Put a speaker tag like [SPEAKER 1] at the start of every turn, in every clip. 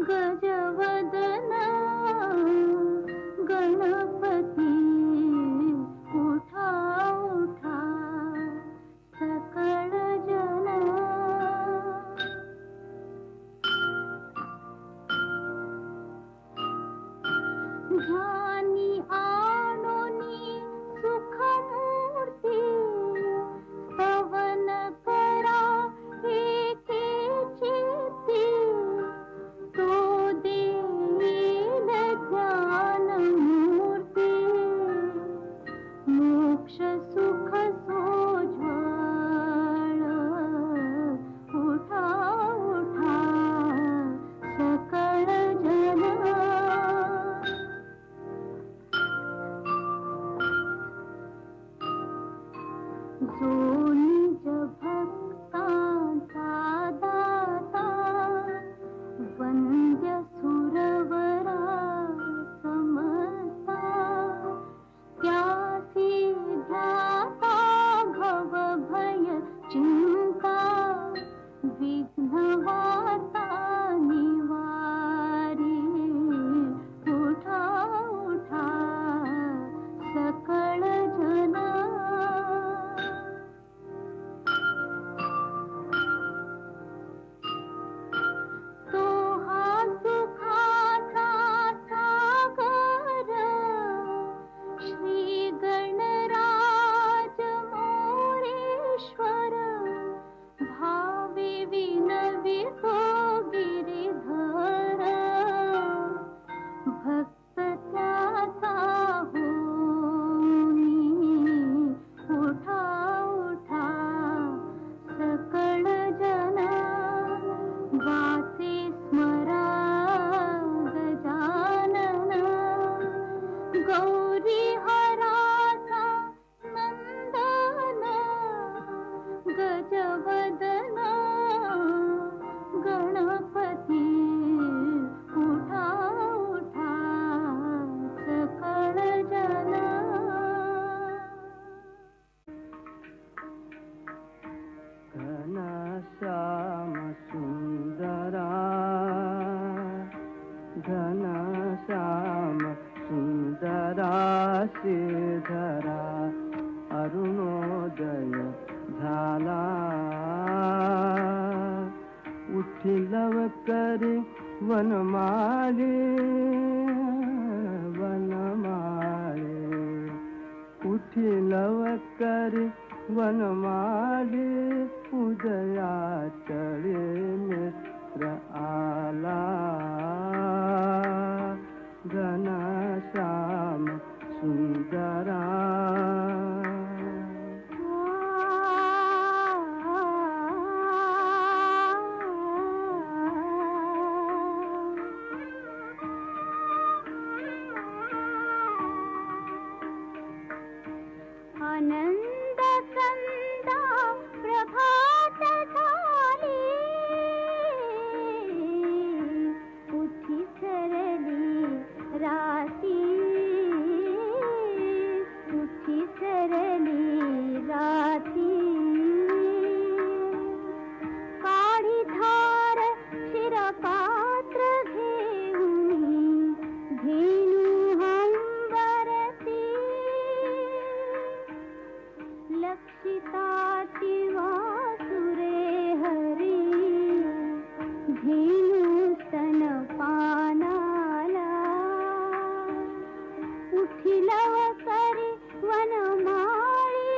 [SPEAKER 1] गजवदना गणपती उठा उठा सकळ जन ध्यानी आणोनी सुखमूर्ती स्तवन करा एके चित्ती तो देईल ज्ञानमूर्ती मोक्ष सुख सोज्वळ उठा उठा सकळ जन जो निज भक्तांचा दाता वंद्य सुरवरा समजता त्यासी ध्याता भव भय चिंता विघ्न वार्ता निवारी उठा उठा सकळ जन गजवदना गणपती उठा उठा सकळ जन
[SPEAKER 2] घनश्याम सुंदरा घनश्याम सुंदरा श्रीधरा अरुणोदय झाला उठी लवकरी वनमाळे वनमाळे उठी लवकरी वनमाळे उदया चळे मित्र आला घनश्याम सुंदरा
[SPEAKER 1] आनंद कंदा प्रभात झाली उठी सरली राती उठी सरली राती काढी धार शिरपात्र घेऊन धेनु हंबरती लक्षिताची वासुरे हरी धेनु स्तनपानाला उठी लवकरी वनमाळी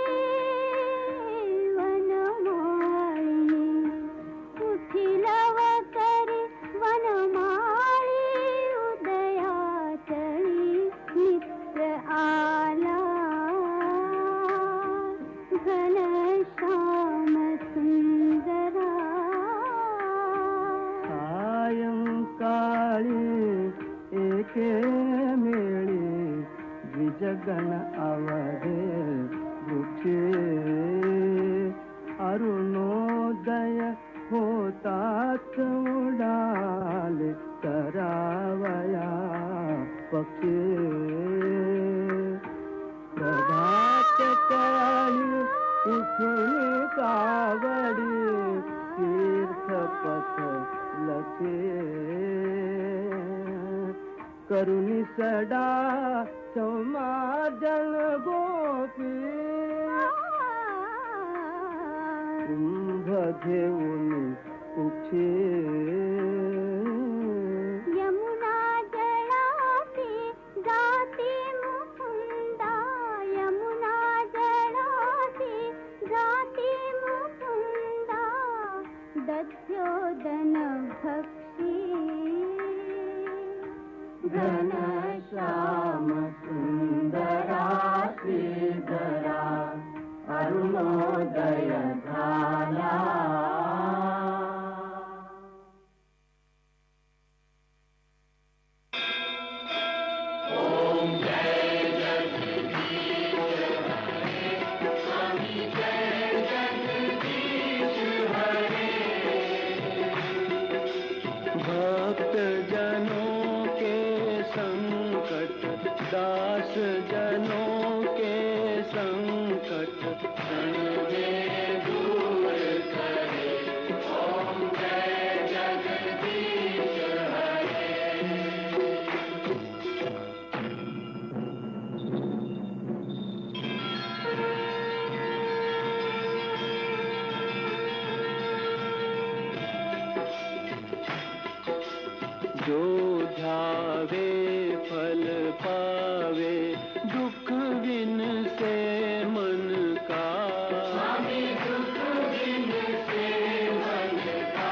[SPEAKER 1] वनमाळी उठी लवकरी वनमाळी उदया चळी मित्र आला घनश्याम सुंदरा
[SPEAKER 2] सायंकाळी एके मेळी द्विजगण अवधे वृक्षे अरुणोदय होतात उडाले करावया पक्षी प्रभात काळी उठून कावडी तीर्थपथ लखे करुणी सडा समाजन गोपी कुंभ घेऊन उठे
[SPEAKER 1] यमुना जळाती जाती मुकुंदा यमुना जळाती जाती मुकुंदा दध्योदन भक्षी
[SPEAKER 2] घनश्याम सुंदरा श्रीधरा अरुणोदय झाला भक्त जनों के संकट दास जनों के संकट क्षण में दूर करे ओम जय जगदीश हरे जो ध्यावे फल पावे दुख बिन से मन का स्वामी दुख बिन से मन का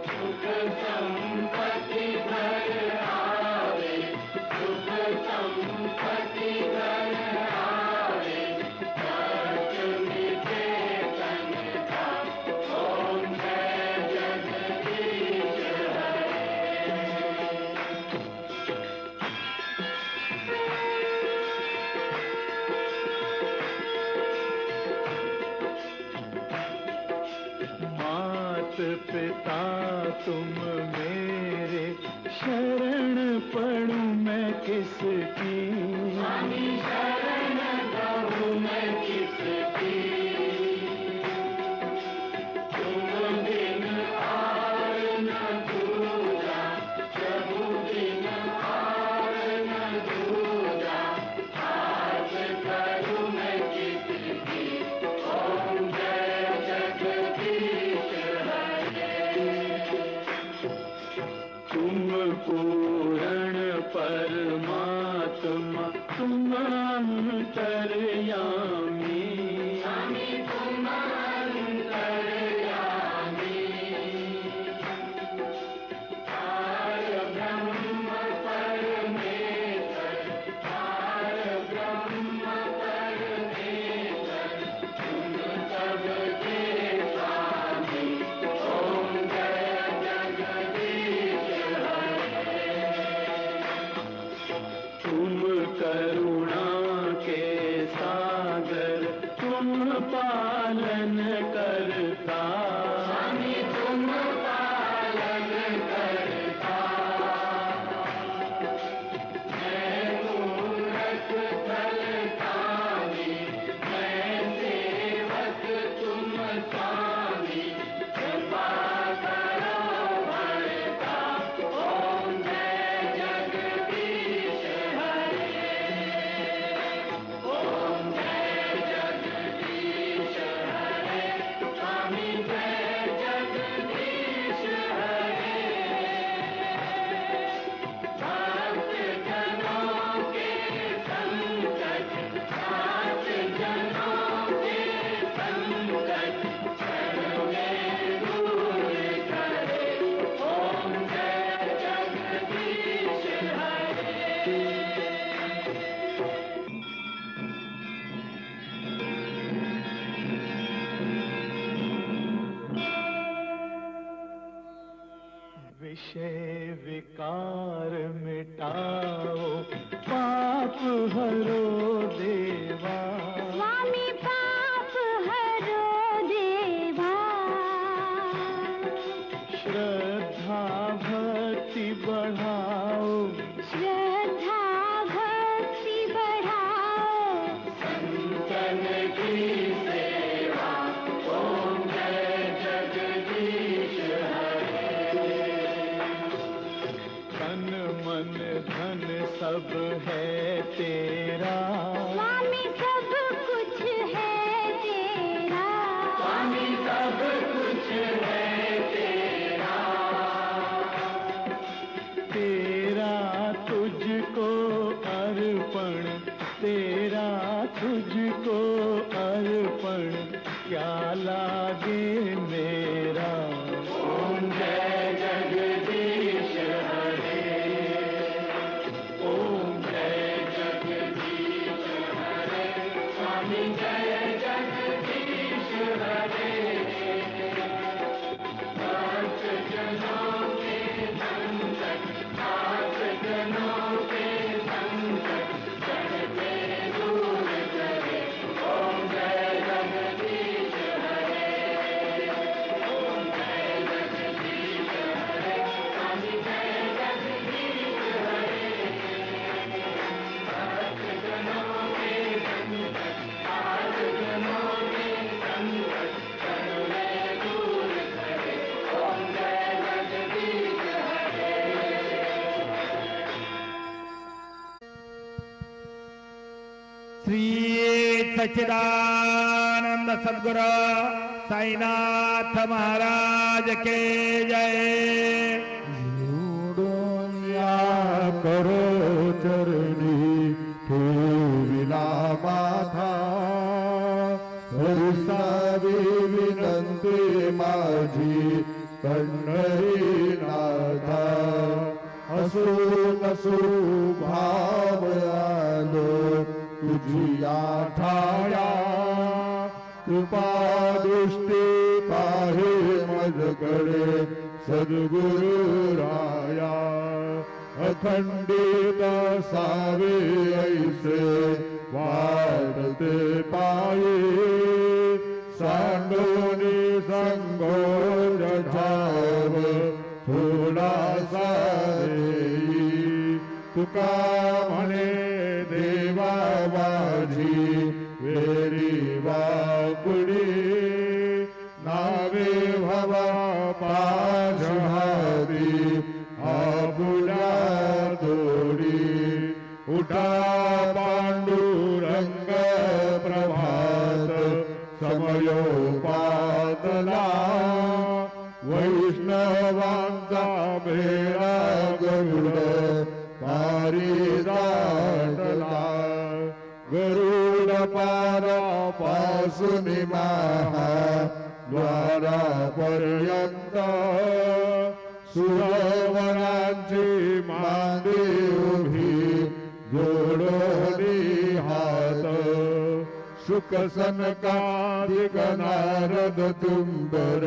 [SPEAKER 2] सुख संपत्ति घर आवे सुख संपत्ति घर आवे कष्ट मिटे तन का ओम जय जगदीश मात पिता तुम मेरे शरण पड़ूं मैं किसकी स्वामी शरण पड़ूं मैं किसकी तुम बिन और न दूजा प्रभु बिन और न दूजा हाथ करूं मैं किसकी ओम जय जगदीश तुम पूर्ण परमात्मा तुम अंतर्यामी स्वामी तुम अंतर्यामी पार ब्रह्म परमेश्वर पार ब्रह्म परमेश्वर तुम सबके स्वामी ओम जय जगदीश तुम करुणा के सागर तुम पालन करता स्वामी तुम पालन करता मैं मूरख फलदानी मैं सेवक तुम स्वामी कृपा करो भरता ओम जय जगदीश ओम जय जगदीश हरे स्वामी जय जगदीश हरे भक्त जनों के संकट साथ जनों के संकट क्षण में दूर करे ओम जय जगदीश हरे विषय विकार मिटाओ पाप हरो देवा
[SPEAKER 1] स्वामी पाप हरो देवा
[SPEAKER 2] श्रद्धा भक्ति बढ़ाओ
[SPEAKER 1] श्रद्धा भक्ति बढ़ाओ
[SPEAKER 2] संतन की सेवा ओम जय जगदीश हरे
[SPEAKER 3] सच्चिदानंद सद्गुरु साईनाथ महाराज के जय।
[SPEAKER 2] या करो चरणी ठेविला माथा हरिसावी विनंती माझी पंढरीनाथा असू नसू भाव आलो तुझी आठाया कृपा दृष्टी पाहे मजकडे सद्गुरु राया अखंडित सावे ऐसे वाढते पाये सांडोनी संगोज ठाव थोडा सारेई तुका म्हणे देवा माझी वेरी वाकुडी नावे भवा पाजहारी आबुला दोडी उठा पांडुरंग प्रभात समयोपातला वैष्णवांचा बेडा गरुड पारिदाटला गरुड पारा पासून महा द्वारापर्यंत सुरवरांची मांदी उभी जोडोनी हात शुक सनकादिक नारद तुंबर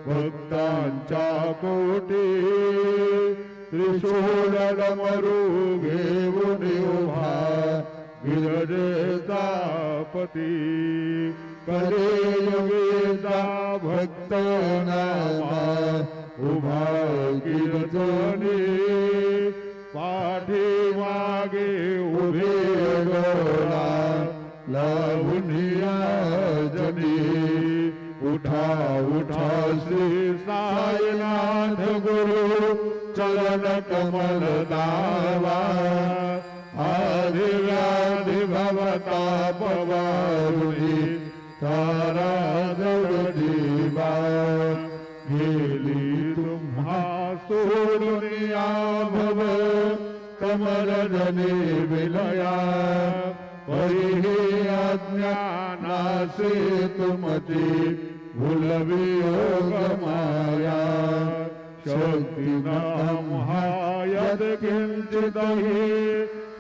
[SPEAKER 2] भक्तांच्या कोटी त्रिशूळ डमरू घेऊन उभा गिरजेचा पती करेयुगेचा भक्त नामा उभा गिरजनी पाठी मागे उभे डोळा लावूनिया जनी उठा उठा श्री साईनाथ गुरु चरण कमल दावा आदिव्याधि भवताप वारुणी तारा जड जीवा गेली तुम्हा सोडून या भव कमल जनी विलया परिहे अज्ञानासे तुमची भुलवी योग माया शक्ती नामहायद किंचिदहि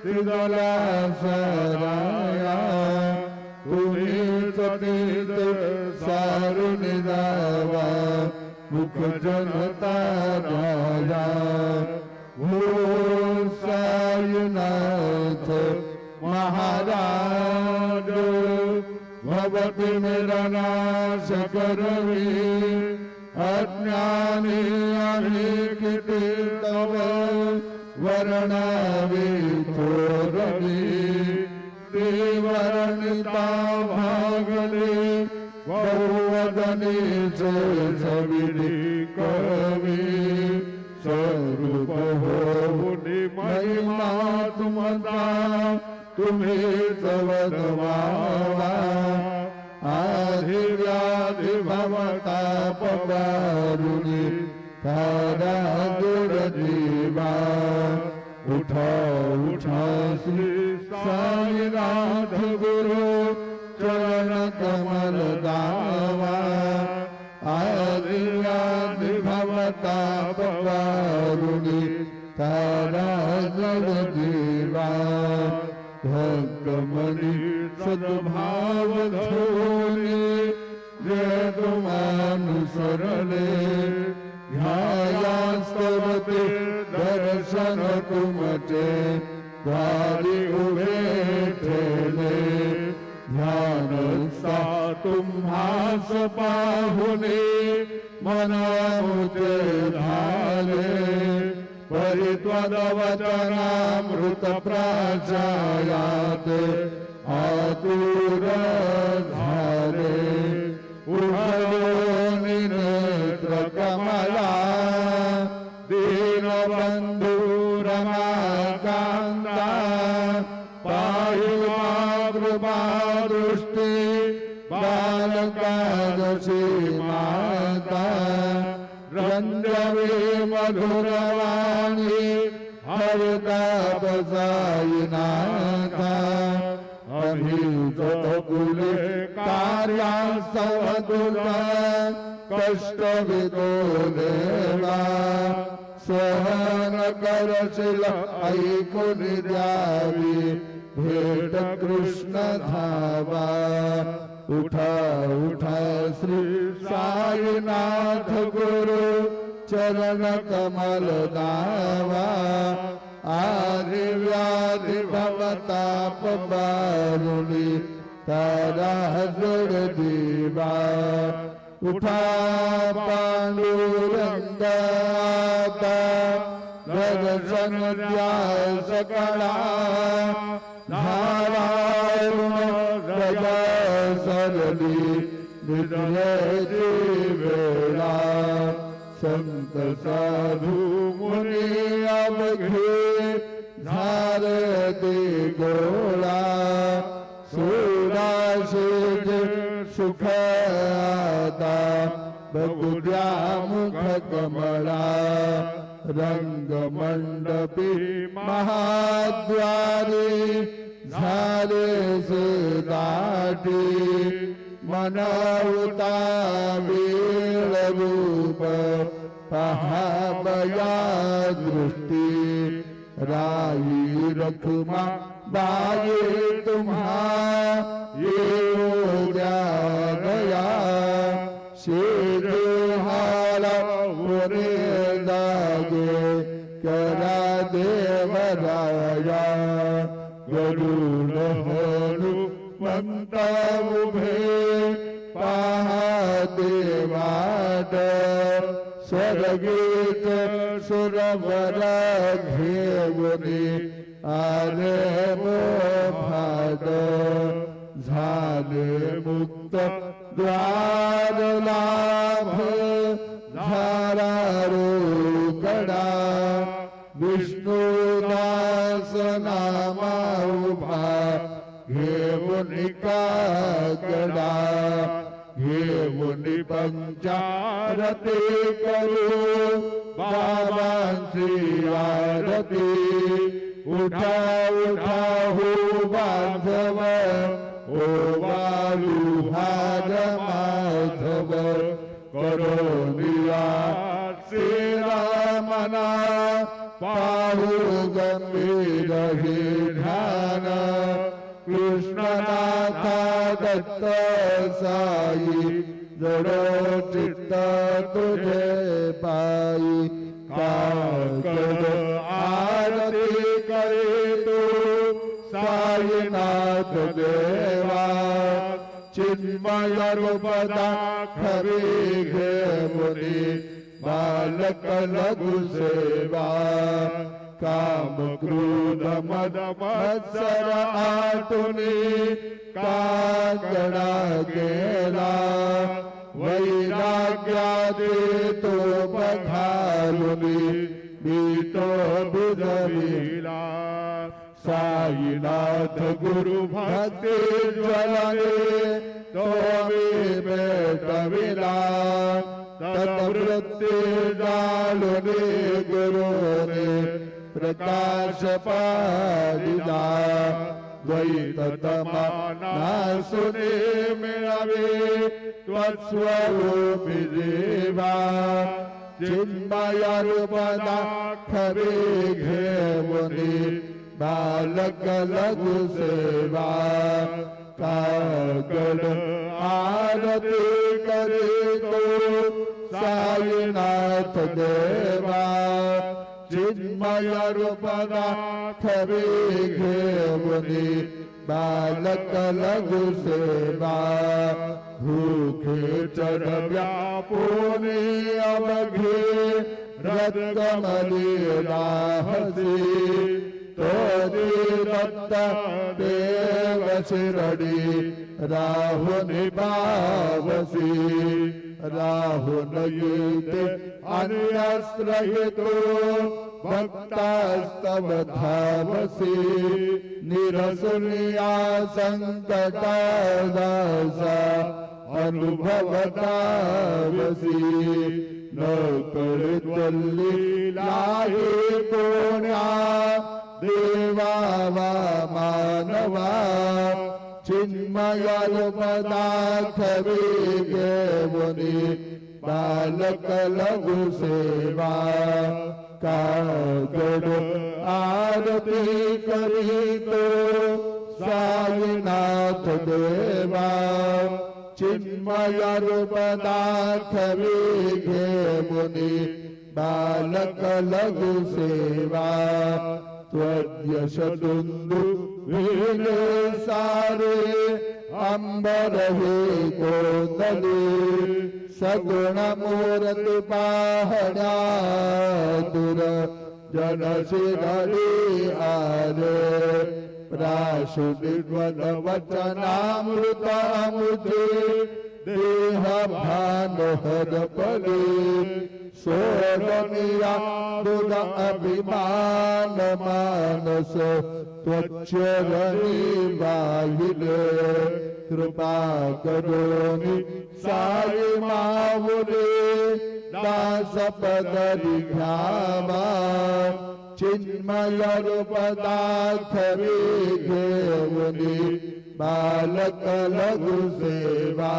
[SPEAKER 2] त्रिदला सराया तुम्हीच तीत सारुण जावा मुख जनता राया हो साईनाथ महाराज भवति मेरा नाश करवी अज्ञानी अनेकिति तव वर्णावी थोरवी देवरणिता भागले बहुवदनी सविरी कवी स्वरूप होनी महिमा तुमचा तुम्हीच वदवावा आधिव्याधि भवताप वारुणी तारा दुर जीवा उठा उठा श्री साईनाथ गुरु चरण कमल दावा आदिव्याधि भवताप वारुणी तारा जड जीवा भक्तमनी सद्भाव धोनी जय तुमानुसरले ध्यायास्तवते दर्शन तुमचे द्वारी उभे ठेले ध्यान सा तुम्हास पाहुने मनामुचे झाले परित्वदवचनामृत प्राचायात आतुर झाले उभयो नेत्र कमला दीनबंधू रमाकांता पाहि कृपा दृष्टी संजवे मधुरवाणी हरतापसायिनाथा अभिजतकुले कार्यास्तवदुर्गा कष्टविदो देवा सहन करशील ऐकुनि द्यावी भेट कृष्ण धावा उठा उठा श्री साईनाथ गुरु चरण कमल दावा आदि व्याधि भवताप बारुणी तारा जोड़ दीवा उठा पांडुरंगा दर्शन ध्यास कला धारारुण गजा सरली निद्रे वेला संत साधु मुनि अवघे धारती गोला सुराशेज सुख आता बगुड्या मुख कमला रंग मंडपी महाद्वारी झाले से दाटी मनवता वीर रूप पहाबया दृष्टि राई रखमा बाये तुम्हा ये उद्या गया शेर हाला पुरे दागे करा देवराया गरुड हनु मंत उभे पाहते वाट स्वर्गीत सुरवर घेवनी आले मोभाद झाले मुक्त द्वार लाभ झाला रोकडा विष्णुदास नामा उभा घेवनी काकडा घेवनी पंचारती करू बाबांची आरती उठा उठा हो बांधव ओ वालू हार माधव करो निया श्रीरामना पाहू गंभीर हे ध्यान कृष्णनाथा दत्त साई जडो चित्त तुझे पाई काकड आरती करे तू साईनाथ देवा चिन्मय रूपदा खरी घेवनी बालक लघु सेवा काम क्रोध मद मत्सर आटुनी काकडा गेला वैराग्यादे तो पघालुनी मी तो बुधविला साईनाथ गुरु भक्ति ज्वलने तो मी बेटविला तत्वृत्ति जालुनी गुरुने प्रकाश पादिला द्वैत तमाना सुने मिळावे त्वस्वरूपी देवा चिन्मय रूपदा खरे घेवनी बालक लघु सेवा काकड आरती करे तो साईनाथ देवा चिन्मय रूपदा खरे घेवनी बालक लघु सेवा भूखे चढ़व्या पुनि अवघे रत्कमली राहसी तो दत्त देव शिरडी राहुनि पावसी राहुन युते अन्यस्त्र हेतु भक्तास्तव धावसी निरसुनिया संकटा दासा अनुभवतावसी न कळतल्ली लाहे कोण्या देवा वा मानवा चिन्मय पदार्थ घेऊनी बालक लघु सेवा कागड आरती करीतो साईनाथ देवा चिन्मय पदार्थ घेऊनी बालक लघु सेवा त्वद्यश दुंदु विले सारे अंबर हे कोंदली सगुण मूर्ति पाहण्या दुर जन शिरडी आरे प्राशुदिवन वचनामृत मुझे देह भानोहर पले सोडनिया दुद अभिमान मानस त्वच्चरणी बाहिले कृपा करोनि साई मावुले दास पदरी घ्यावा चिन्मय पदार्थ घेऊनी बालक लघु सेवा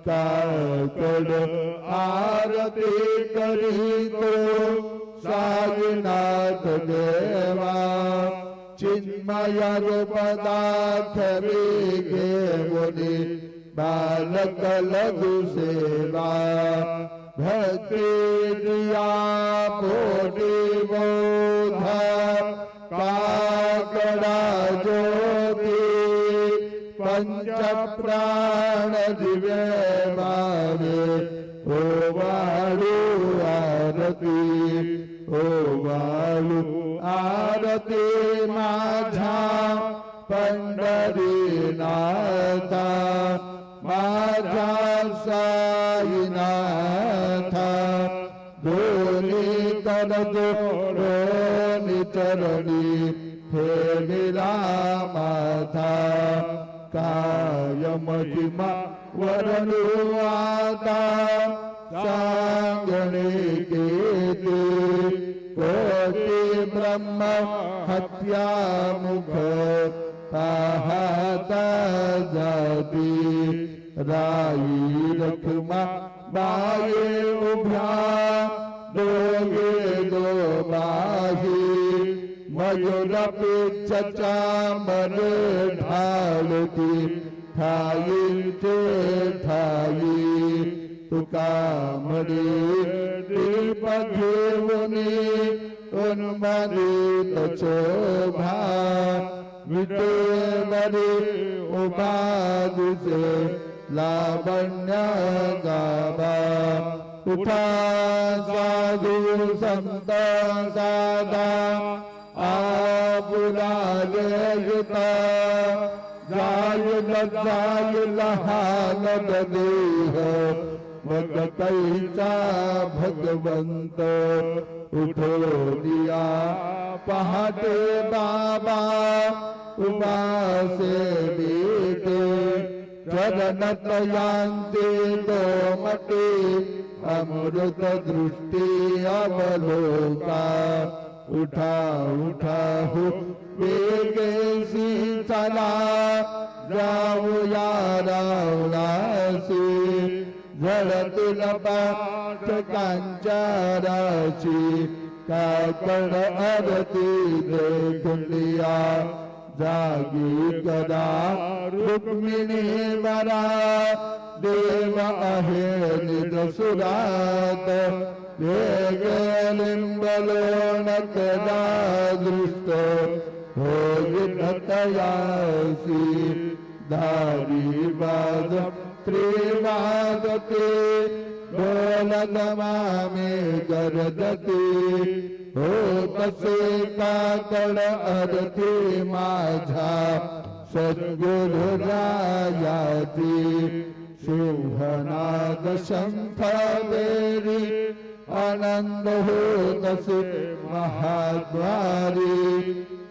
[SPEAKER 2] काकड आरती करीतो साईनाथ देवा चिन्मय पदार्थ घेऊनी बालक लघु सेवा भक्ति दिया पोटी बोधा काकड़ा ज्योति पंच प्राण दिव्य भावे ओ वाळू आरती ओ वाळू आरती माझा पंढरीनाथा माझा साईनाथा दोन्ही कर दोन्ही चरणी ठेविला माथा काय महिमा वर्णू आता सांगणे केते कोटी ब्रह्म हत्या मुख पाहता जाती राई रखमा बाये उभ्या दोगे दो बाही मयूर पिच्छा मन ढालती ठाई ते ठाई तुका मरी दीप घेऊनी उन्मदित शोभा विटे मरी उभा दिसे लावण्य गावा उठा साधु संत साधा आपुलाले युता जाय लहान देह मग कैचा भगवंत उठो दिया पहाटे बाबा उपासे बेटे चरणत यांते तो मटे अमृत दृष्टि अवलोका उठा उठा हो वेगे सी चला जाऊया रावणासी झळतील पाचकांचाराची काकड आरती देखलिया जागी गदा रुक्मिणी मरा देव आहे निजसुरात वेगे लिंबलोण कदा दृष्ट होईल तयासी धारी बाज त्रिवादते बोलदमामे गरजते हो तसे काकड आरती माझा सद्गुरु रायाची सिंहनाद शंख बेरी आनंद होत से महाद्वारी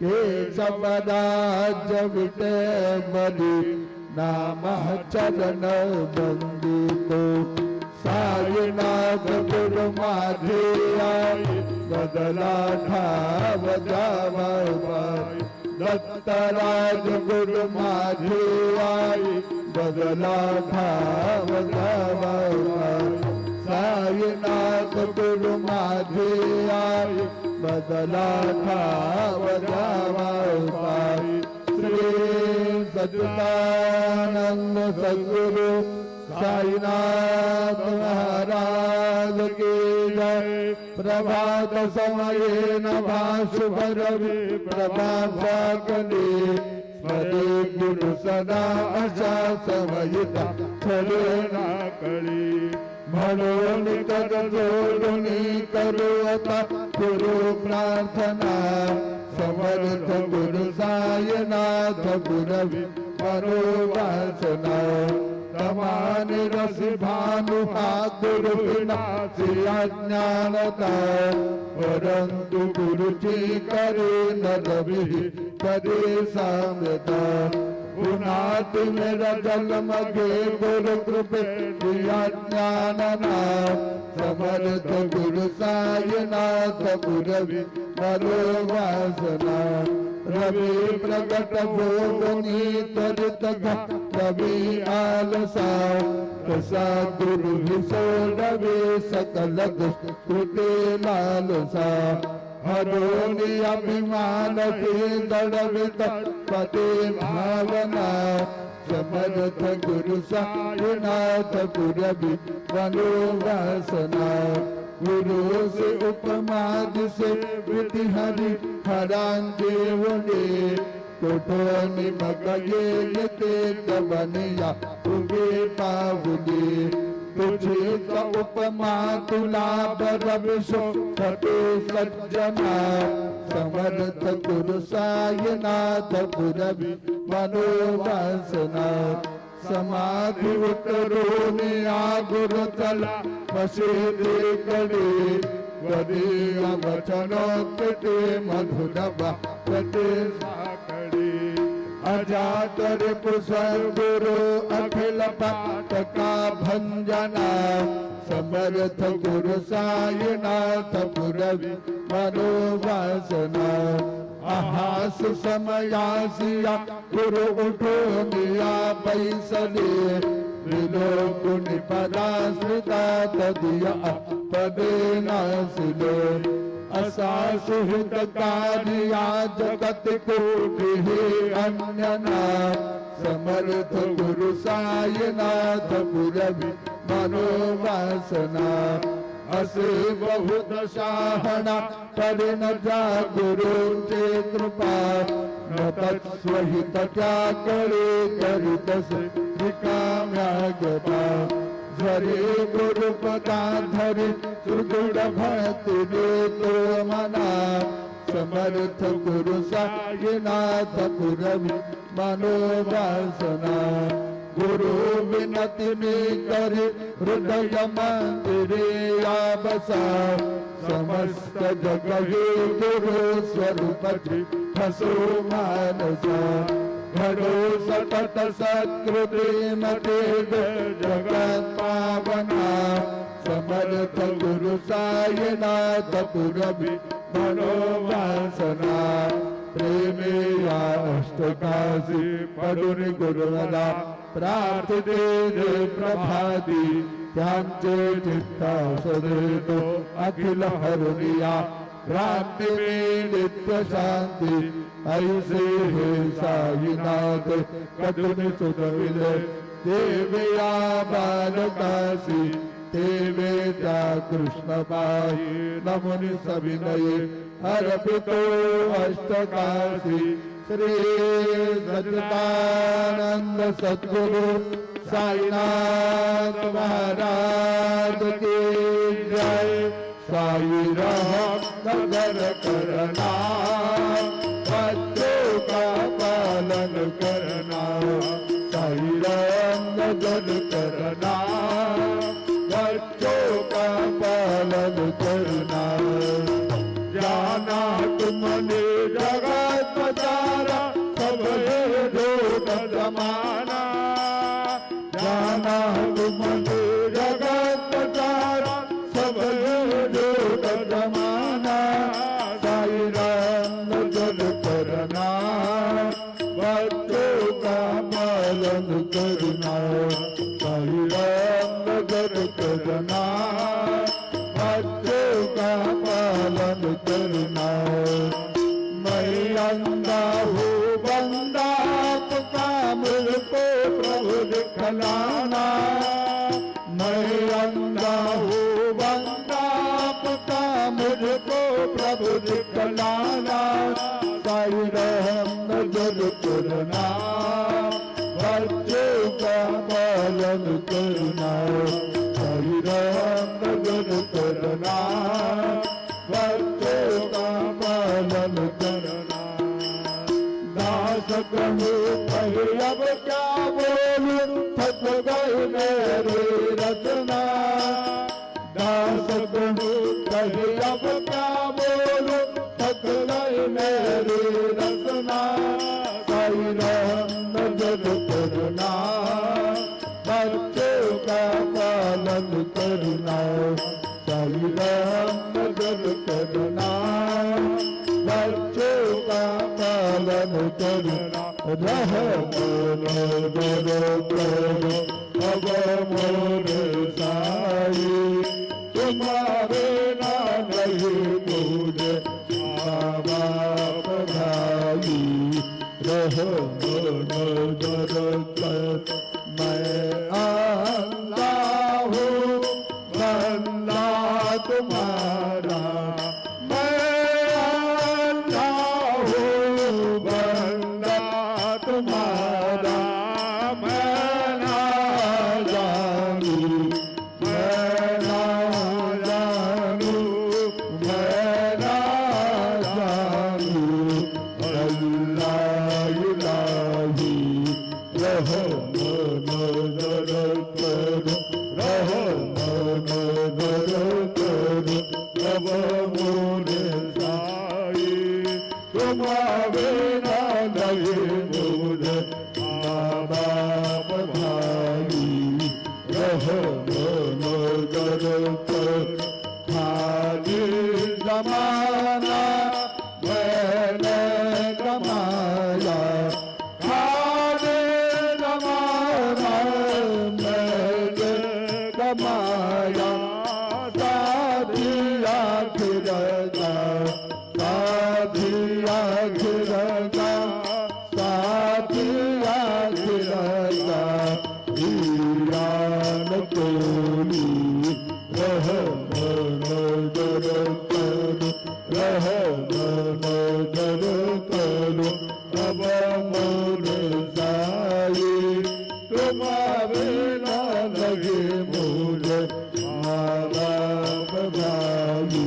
[SPEAKER 2] के सबराज्य विटे बली नाम चरण बंदितो साईनाथ गुरु माझे आई बदला ठाव जावा पायी दत्तराज गुरु माझे आई बदला ठाव जावा पायी साईनाथ गुरु माझे आई बदला ठाव जावा पायी श्री सच्चिदानंद सद्गुरु साईनाथ महाराज की जय। प्रभात समये नभाशुभरवि प्रभासाकले स्मरे गुरु सदा अशा समयिता खरे ना कळी म्हणून कर जोडून करू आता गुरु प्रार्थना समर्थ गुरु साईनाथ गुरवी मनोवासना तमाने रसी भानु हा गुरु विनाशी अज्ञानता परंतु गुरुची करे नरवी करे साम्यता पुन्हा मेरा जन्म घे गुरु कृपे ज्ञानना समर्थ गुरु साईनाथ गुरवी मनोवासना रवि प्रगट भोगनी त्वरित रवि आलसा कसा गुरु सोडवे सकल कृते लालसा हरोनी अभिमान के दड़वित पते भावना समर्थ गुरु साईनाथ गुरवी मनोवासना गुरु से उपमा जिसे विधि हरि हरान देवने कोठोनी मगये ते कबनिया उगे पावुले तुझे का उपमा तुला बरविशो सते सज्जना समर्थ गुरु साईनाथ गुरवी मनोवासना समाधि उतरोने आ गुरु चला वसे कडे वदीय वचनोक्ते मधुरवा कटे साकडे अजात रिपुसर गुरु अखिल पातका भंजना समर्थ गुरु साईनाथ गुरवी मनोवासना आहास समयासिया गुरु उठो मिया पैसले विलोक निपदाश्रिता तदिया पदे नासिले असा सुहृद कार्या जगत कोटि अन्यना समर्थ गुरु साईनाथ गुरवी मनोवासना असे बहुत शाहना करे न जा गुरुचे कृपा न तत्स्वहित त्या करे करीतसे रिकाम्या गता झरे गुरुपदा धरे सुदृढ भक्ती देतो मना समर्थ गुरु साईनाथ गुरवी मनोवासना गुरु विनति में करे हृदय मंदिरे या बसा समस्त जग हे गुरु स्वरूप हसो मानसा घरो सतत सत्कृति मते जगत पावना समर्थ गुरु साईनाथ गुरवी मनोवासना प्रेमे या अष्टकाशी पडुनि गुरुवदा प्रार्थिते प्रभाती त्यांचे चित्ता सदेतो अखिल हरुनिया भ्रांति में नित्य शांति ऐसे हे साईनाथ कदुनि सुधविले देवया बालकाशी देवे त्या कृष्ण पाही नमुनि सविनये अर्पितो अष्टकाशी श्री सच्चिदानंद सद्गुरु साईनाथ महाराज की जय। साई राम नगर करना बच्चों का पालन करना साई राम नगर करना बच्चों का पालन करना जाना तुमने जगत बचारा सब झूठ जमाना जाना तुमने जगत जमाना साई राम नजर करना बच्चों का पालन करना साई राम नजर करना बच्चों का पालन करना मैं अंधा हूँ बंदा आपका मुझको प्रभु दिखलाना मैं अंधा हूँ बंदा आपका मुझको प्रभु दिखलाना साई राम नजर करना बच्चों का पालन करना साई राम नजर करना बच्चों का पालन करना दास कहूँ कहीं अब क्या बोलूं थक गई मेरी रचना दास कहूँ कहीं अब क्या बोलूं थक गई मेरी रचना साई राम नजर करना बच्चों का पालन करना साई राम नजर करना बच्चों का पालन करना रह मोर करो अब मोर साई तुम्हारे ना नहीं मुझे बाप भाई रह मोर कर मैं अंधा हूँ बंदा तुम्हारा मैं अंधा हूँ बंदा तुम्हारा मैं ना जानू मैं ना जानू मैं ना जानू अल्लाह इलाही रहो नजर करो रहो नजर करो अब मोरे साई तुम्हारे ना लगे मुझे माँ बाप भाई रहो नजर करो खाली जमाना मैंने कमाया खाली जमाना मैंने कमाया साथिया खिरगा साथिया खिरगा साथिया खिरगा ईरान तोली रह नजर करो रह नजर करो अब मोरे साई तुम्हारे ना लगे मुझे माँ बाप भाई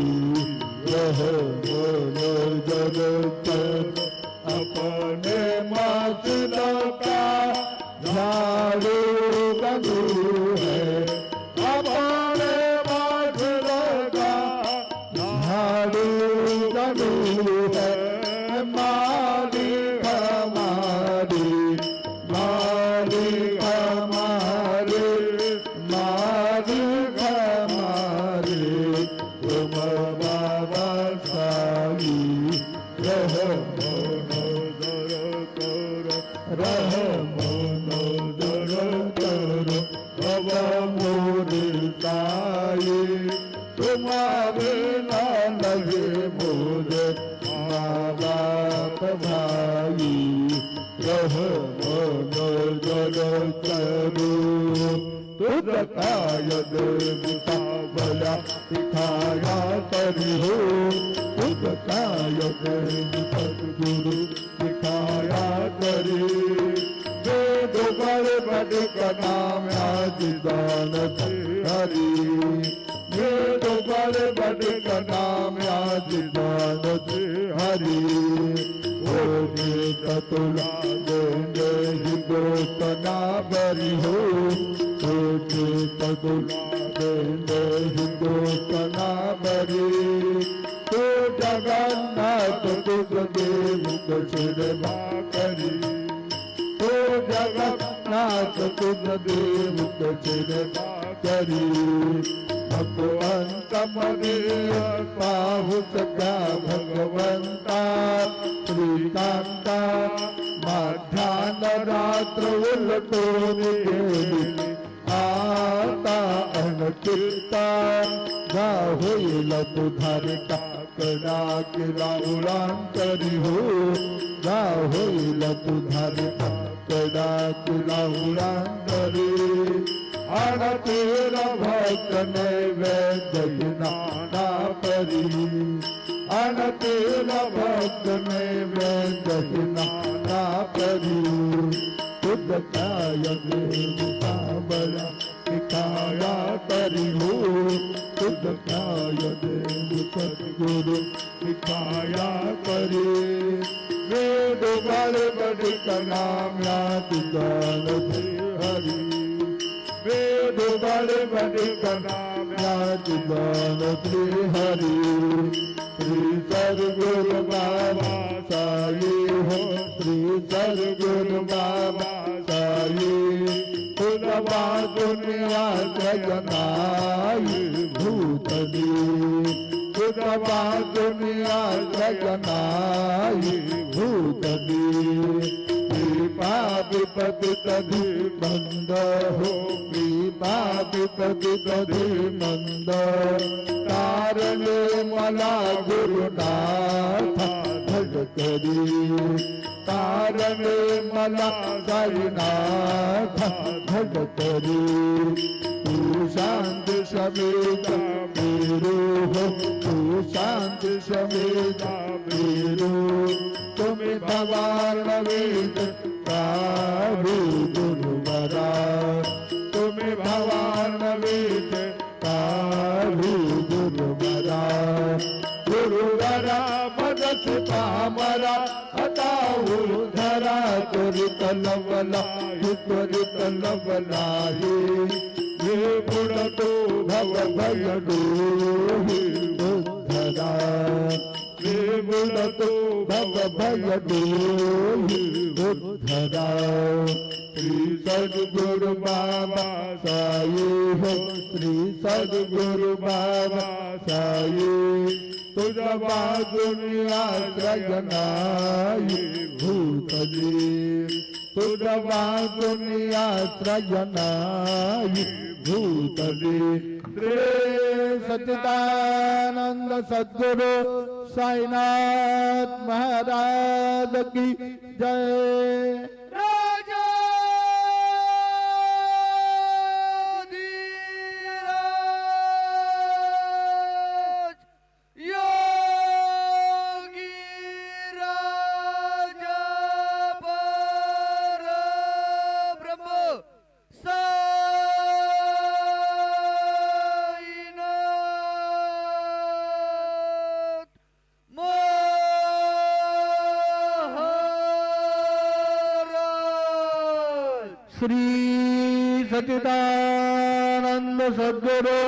[SPEAKER 2] रह नजर करो अपने माचलों का झाड़ू बंधु है अपने माचलों का झाड़ू बंधु है मालिक हमारी मालिक हमारे मालिक हमारे तुम बाबा साई रहो नजर करो रहो नजर करो अब मोरे साई तुम्हारे ना लगे मुझे माँ बाप भाई रहो नजर करो तुझका यद बला सिखाया तरी हो तुझका यद सतगुरु सिखाया तरी वेद बड़ बड़ का नाम आज दान हरी वेद बड़ बड़ का नाम आज दान हरी ओने ततुला देंगे हिंदुस्तना बरी हो ओने ततुला देंगे हिंदुस्तना बरी तो जगन्नाथ तुझ देव सिर करी तो जगन्नाथ तुझ देव सिर करी भगवंत मने सख्या भगवंता श्रीकांता माध्यान रात्र उलटून गेली आता अनकिता जा होईल तुधारे काकडा केला उरांतरी हो जा होईल तुधारे काकडा केला उरांतरी अनतीर भक्त नैवेद्य नाना परी अनतीर भक्त नैवेद्य नाना परी खुद काय देवता बळा काया तरी हो खुद काय देव सद्गुरु काया करी वेद बल बडिक नाम याद गान हरि वेद बल बडिक नाम याद गान हरि श्री सद्गुरु बाबा साई हो श्री सद्गुरु बाबा साई पुनवा दुनिया जगनाई भूतली पुनवा दुनिया जगनाई भूतली कृपा विपति तभी मंद हो कृपा विपति तभी मंद तारणे मला गुरुनाथ भजकरी तारणे मला साईनाथ भजकरी तू शांति समेत मेरो हो तू शांति समेत मेरो तुम्हें भगवान वेद काहू गुरुवरा तुम्हें भगवान वेद काहू गुरुवरा गुरुवरा मदत पामरा हताऊ धरा त्वरित लवला त्वरित लवला हे गुण तो भव भय डोहि बुद्धरा हे गुण तो भव भय डोहि बुद्धरा श्री सद्गुरु बाबा साई हो श्री सद्गुरु बाबा साई तुझवा दुनिया त्रयनाई भूतली तुझवा दुनिया त्रयनाई भूतली श्री सच्चिदानंद सद्गुरु साईनाथ महाराज की जय। श्री सच्चिदानंद सद्गुरु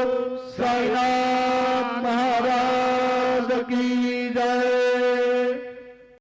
[SPEAKER 2] साईनाथ महाराज की जय।